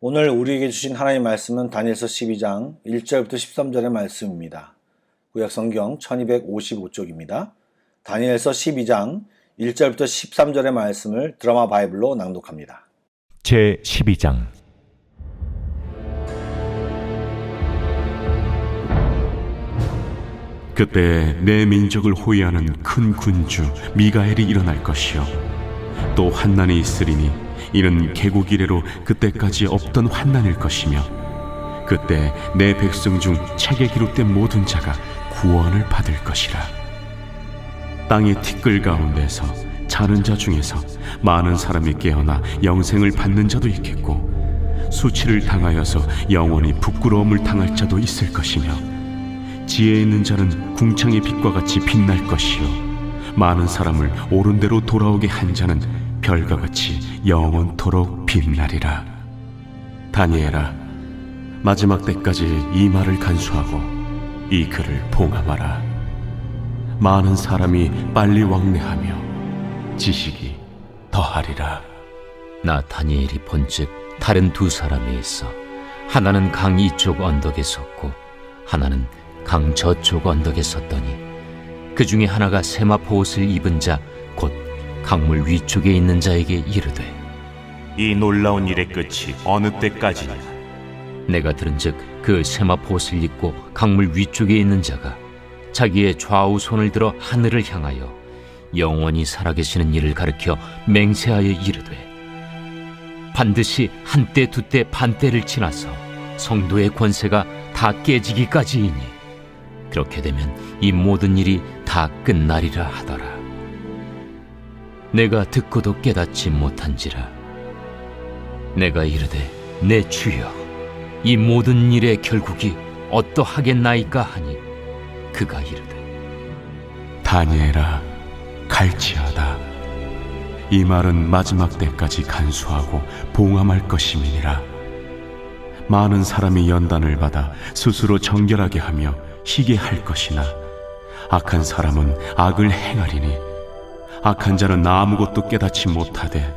오늘 우리에게 주신 하나님의 말씀은 다니엘서 12장 1절부터 13절의 말씀입니다. 구약성경 1255쪽입니다. 다니엘서 12장 1절부터 13절의 말씀을 드라마 바이블로 낭독합니다. 제 12장. 그때 내 민족을 호위하는 큰 군주 미가엘이 일어날 것이요 또 환난이 있으리니 이는 개국 이래로 그때까지 없던 환난일 것이며 그때 내 백성 중 책에 기록된 모든 자가 구원을 받을 것이라. 땅의 티끌 가운데서 자는 자 중에서 많은 사람이 깨어나 영생을 받는 자도 있겠고 수치를 당하여서 영원히 부끄러움을 당할 자도 있을 것이며 지혜 있는 자는 궁창의 빛과 같이 빛날 것이요 많은 사람을 옳은 대로 돌아오게 한 자는 별과 같이 영원토록 빛나리라. 다니엘아, 마지막 때까지 이 말을 간수하고 이 글을 봉함하라. 많은 사람이 빨리 왕래하며 지식이 더하리라. 나 다니엘이 본즉 다른 두 사람이 있어 하나는 강 이쪽 언덕에 섰고 하나는 강 저쪽 언덕에 섰더니 그 중에 하나가 세마포 옷을 입은 자 곧 강물 위쪽에 있는 자에게 이르되 이 놀라운 일의 끝이 어느 때까지냐? 내가 들은즉 그 세마포 옷을 입고 강물 위쪽에 있는 자가 자기의 좌우 손을 들어 하늘을 향하여 영원히 살아계시는 이를 가리켜 맹세하여 이르되 반드시 한때 두때 반때를 지나서 성도의 권세가 다 깨지기까지이니 그렇게 되면 이 모든 일이 다 끝나리라 하더라. 내가 듣고도 깨닫지 못한지라. 내가 이르되 내 주여 이 모든 일의 결국이 어떠하겠나이까 하니 그가 이르되 다니엘아, 갈지어다. 이 말은 마지막 때까지 간수하고 봉함할 것임이니라. 많은 사람이 연단을 받아 스스로 정결하게 하며 희게 할 것이나 악한 사람은 악을 행하리니 악한 자는 아무것도 깨닫지 못하되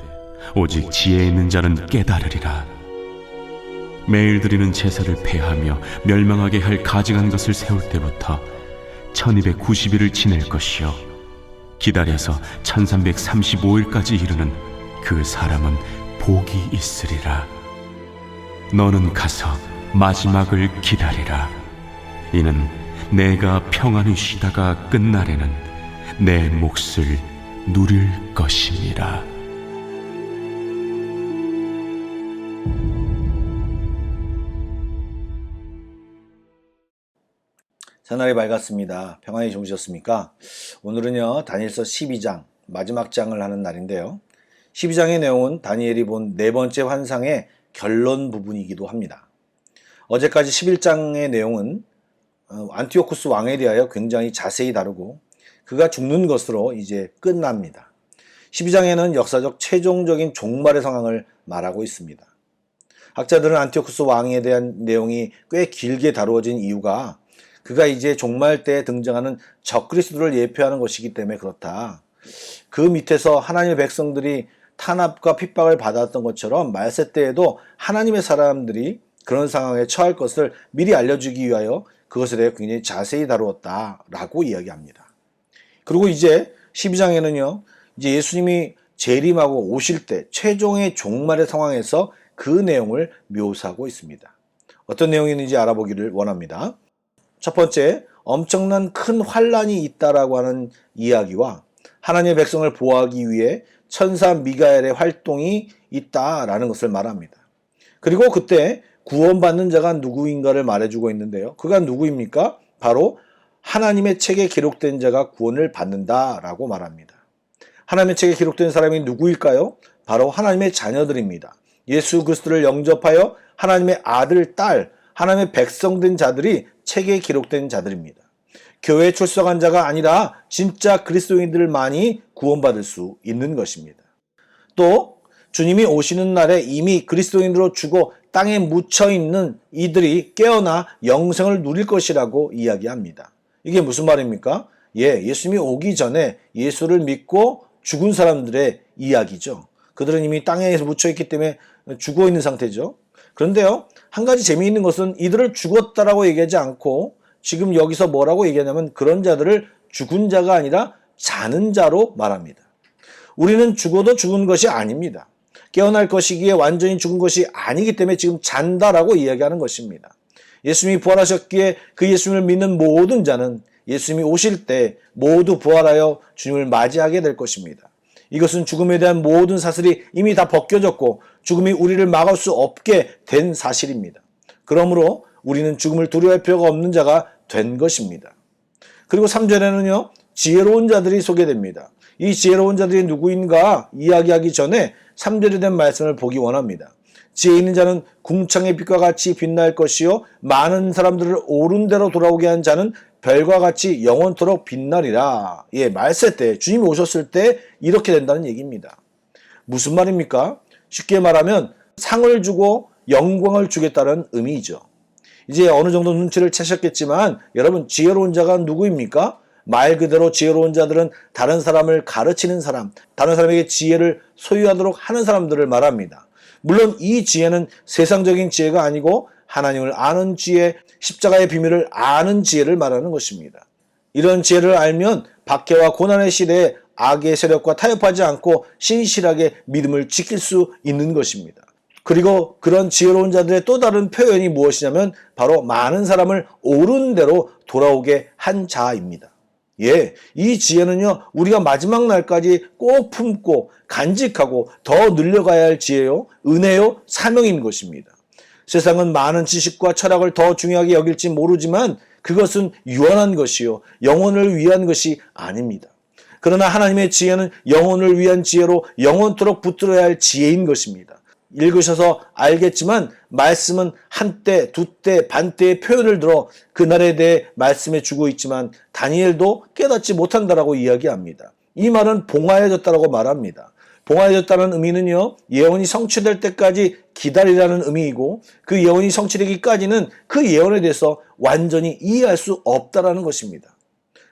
오직 지혜 있는 자는 깨달으리라. 매일 드리는 제사를 폐하며 멸망하게 할 가증한 것을 세울 때부터 1290일을 지낼 것이요 기다려서 1335일까지 이르는 그 사람은 복이 있으리라. 너는 가서 마지막을 기다리라. 이는 내가 평안히 쉬다가 끝날에는 내 몫을 누릴 것임이라. 새날이 밝았습니다. 평안히 주무셨습니까? 오늘은요 다니엘서 12장 마지막 장을 하는 날인데요, 12장의 내용은 다니엘이 본 네 번째 환상의 결론 부분이기도 합니다. 어제까지 11장의 내용은 안티오쿠스 왕에 대하여 굉장히 자세히 다루고 그가 죽는 것으로 이제 끝납니다. 12장에는 역사적 최종적인 종말의 상황을 말하고 있습니다. 학자들은 안티오쿠스 왕에 대한 내용이 꽤 길게 다루어진 이유가 그가 이제 종말 때에 등장하는 적그리스도를 예표하는 것이기 때문에 그렇다. 그 밑에서 하나님의 백성들이 탄압과 핍박을 받았던 것처럼 말세 때에도 하나님의 사람들이 그런 상황에 처할 것을 미리 알려주기 위하여 그것에 대해 굉장히 자세히 다루었다라고 이야기합니다. 그리고 이제 12장에는요, 이제 예수님이 재림하고 오실 때 최종의 종말의 상황에서 그 내용을 묘사하고 있습니다. 어떤 내용이 있는지 알아보기를 원합니다. 첫 번째, 엄청난 큰 환란이 있다라고 하는 이야기와 하나님의 백성을 보호하기 위해 천사 미가엘의 활동이 있다라는 것을 말합니다. 그리고 그때 구원받는 자가 누구인가를 말해주고 있는데요, 그가 누구입니까? 바로 하나님의 책에 기록된 자가 구원을 받는다라고 말합니다. 하나님의 책에 기록된 사람이 누구일까요? 바로 하나님의 자녀들입니다. 예수 그리스도를 영접하여 하나님의 아들, 딸, 하나님의 백성된 자들이 책에 기록된 자들입니다. 교회에 출석한 자가 아니라 진짜 그리스도인들만이 구원받을 수 있는 것입니다. 또 주님이 오시는 날에 이미 그리스도인으로 죽어 땅에 묻혀있는 이들이 깨어나 영생을 누릴 것이라고 이야기합니다. 이게 무슨 말입니까? 예수님이 오기 전에 예수를 믿고 죽은 사람들의 이야기죠. 그들은 이미 땅에 묻혀있기 때문에 죽어있는 상태죠. 그런데요, 한 가지 재미있는 것은 이들을 죽었다라고 얘기하지 않고 지금 여기서 뭐라고 얘기하냐면 그런 자들을 죽은 자가 아니라 자는 자로 말합니다. 우리는 죽어도 죽은 것이 아닙니다. 깨어날 것이기에 완전히 죽은 것이 아니기 때문에 지금 잔다라고 이야기하는 것입니다. 예수님이 부활하셨기에 그 예수님을 믿는 모든 자는 예수님이 오실 때 모두 부활하여 주님을 맞이하게 될 것입니다. 이것은 죽음에 대한 모든 사슬이 이미 다 벗겨졌고 죽음이 우리를 막을 수 없게 된 사실입니다. 그러므로 우리는 죽음을 두려워할 필요가 없는 자가 된 것입니다. 그리고 3절에는요, 지혜로운 자들이 소개됩니다. 이 지혜로운 자들이 누구인가 이야기하기 전에 3절에 대한 말씀을 보기 원합니다. 지혜 있는 자는 궁창의 빛과 같이 빛날 것이요 많은 사람들을 옳은 대로 돌아오게 한 자는 별과 같이 영원토록 빛나리라. 예, 말세 때 주님이 오셨을 때 이렇게 된다는 얘기입니다. 무슨 말입니까? 쉽게 말하면 상을 주고 영광을 주겠다는 의미이죠. 이제 어느 정도 눈치를 채셨겠지만 여러분, 지혜로운 자가 누구입니까? 말 그대로 지혜로운 자들은 다른 사람을 가르치는 사람, 다른 사람에게 지혜를 소유하도록 하는 사람들을 말합니다. 물론 이 지혜는 세상적인 지혜가 아니고 하나님을 아는 지혜, 십자가의 비밀을 아는 지혜를 말하는 것입니다. 이런 지혜를 알면 박해와 고난의 시대에 악의 세력과 타협하지 않고 신실하게 믿음을 지킬 수 있는 것입니다. 그리고 그런 지혜로운 자들의 또 다른 표현이 무엇이냐면 바로 많은 사람을 옳은 대로 돌아오게 한 자입니다. 예, 이 지혜는요, 우리가 마지막 날까지 꼭 품고 간직하고 더 늘려가야 할 지혜요, 은혜요, 사명인 것입니다. 세상은 많은 지식과 철학을 더 중요하게 여길지 모르지만 그것은 유한한 것이요, 영혼을 위한 것이 아닙니다. 그러나 하나님의 지혜는 영혼을 위한 지혜로 영원토록 붙들어야 할 지혜인 것입니다. 읽으셔서 알겠지만 말씀은 한때, 두때, 반때의 표현을 들어 그날에 대해 말씀해 주고 있지만 다니엘도 깨닫지 못한다라고 이야기합니다. 이 말은 봉하여졌다라고 말합니다. 봉하여졌다는 의미는요, 예언이 성취될 때까지 기다리라는 의미이고 그 예언이 성취되기까지는 그 예언에 대해서 완전히 이해할 수 없다라는 것입니다.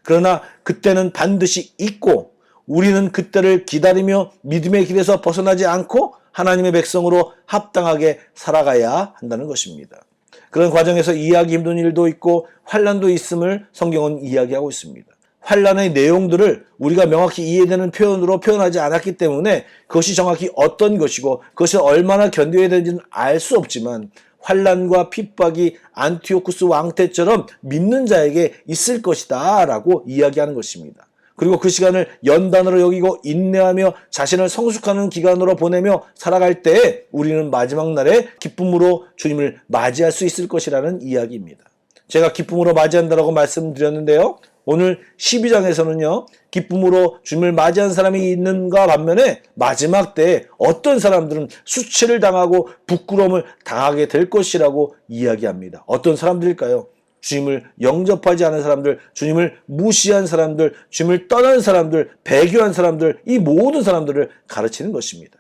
그러나 그때는 반드시 있고 우리는 그때를 기다리며 믿음의 길에서 벗어나지 않고 하나님의 백성으로 합당하게 살아가야 한다는 것입니다. 그런 과정에서 이해하기 힘든 일도 있고 환난도 있음을 성경은 이야기하고 있습니다. 환난의 내용들을 우리가 명확히 이해되는 표현으로 표현하지 않았기 때문에 그것이 정확히 어떤 것이고 그것이 얼마나 견뎌야 되는지는 알 수 없지만 환난과 핍박이 안티오쿠스 왕 때처럼 믿는 자에게 있을 것이다 라고 이야기하는 것입니다. 그리고 그 시간을 연단으로 여기고 인내하며 자신을 성숙하는 기간으로 보내며 살아갈 때 우리는 마지막 날에 기쁨으로 주님을 맞이할 수 있을 것이라는 이야기입니다. 제가 기쁨으로 맞이한다라고 말씀드렸는데요. 오늘 12장에서는요. 기쁨으로 주님을 맞이한 사람이 있는가 반면에 마지막 때에 어떤 사람들은 수치를 당하고 부끄러움을 당하게 될 것이라고 이야기합니다. 어떤 사람들일까요? 주님을 영접하지 않은 사람들, 주님을 무시한 사람들, 주님을 떠난 사람들, 배교한 사람들, 이 모든 사람들을 가르치는 것입니다.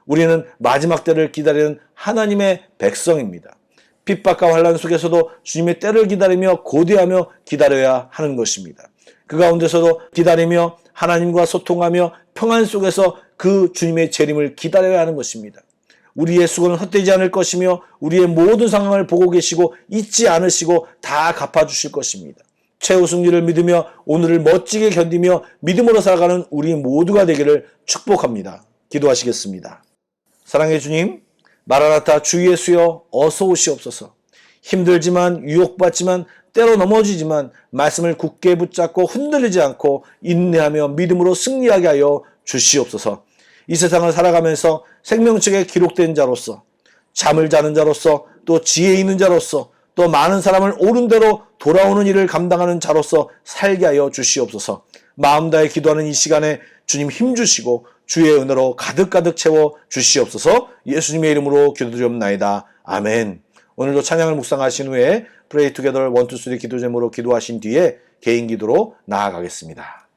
우리는 마지막 때를 기다리는 하나님의 백성입니다. 핍박과 환난 속에서도 주님의 때를 기다리며 고대하며 기다려야 하는 것입니다. 그 가운데서도 기다리며 하나님과 소통하며 평안 속에서 그 주님의 재림을 기다려야 하는 것입니다. 우리의 수고는 헛되지 않을 것이며 우리의 모든 상황을 보고 계시고 잊지 않으시고 다 갚아주실 것입니다. 최우승리를 믿으며 오늘을 멋지게 견디며 믿음으로 살아가는 우리 모두가 되기를 축복합니다. 기도하시겠습니다. 사랑의 주님, 마라나타 주 예수여 어서 오시옵소서. 힘들지만 유혹받지만 때로 넘어지지만 말씀을 굳게 붙잡고 흔들리지 않고 인내하며 믿음으로 승리하게 하여 주시옵소서. 이 세상을 살아가면서 생명책에 기록된 자로서 잠을 자는 자로서 또 지혜 있는 자로서 또 많은 사람을 옳은 대로 돌아오는 일을 감당하는 자로서 살게 하여 주시옵소서. 마음 다해 기도하는 이 시간에 주님 힘주시고 주의 은혜로 가득가득 채워 주시옵소서. 예수님의 이름으로 기도드리옵나이다. 아멘. 오늘도 찬양을 묵상하신 후에 Pray Together 1, 2, 3 기도 제목으로 기도하신 뒤에 개인 기도로 나아가겠습니다.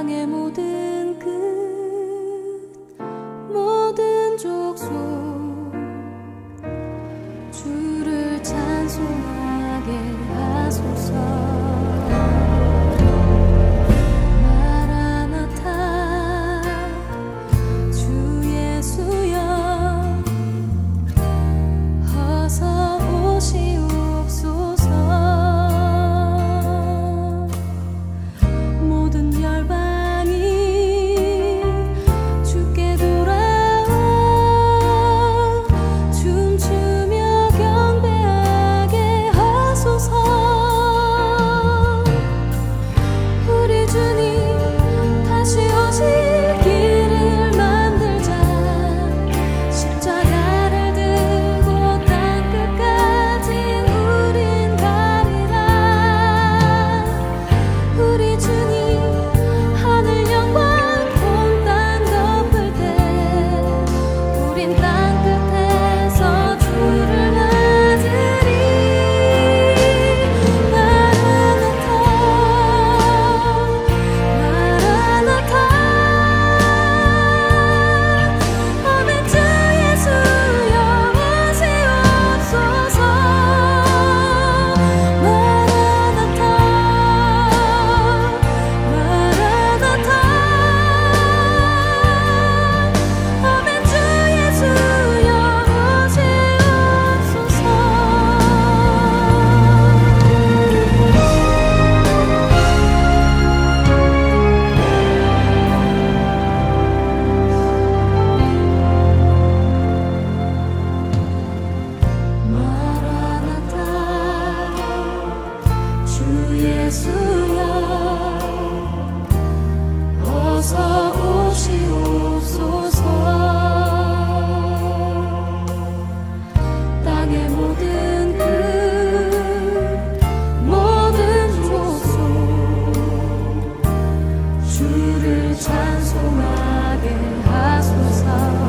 땅의 모든 끝 모든 족속 주를 찬송하게 하소서. 마라나타 주 예수여 어서 오시옵소서. 모든 열방이 주께 돌아와 춤추며 경배하게 하소서. 우리 주님 다시 오실 길을 만들자. 십자가를 들고 땅끝까지 우린 가리라. 우리 주님 하늘 영광 온 땅 덮을 때 우린 땅끝에서 주를 맞으리. 마라나타 마라나타 아멘. 주 예수여 오시옵소서. 마라나타 마라나타 아멘. 주 예수여 오시옵소서. 마라나타 주 예수여 어서 오시옵소서. 땅의 모든 끝 모든 족속 주를 찬송하게 하소서.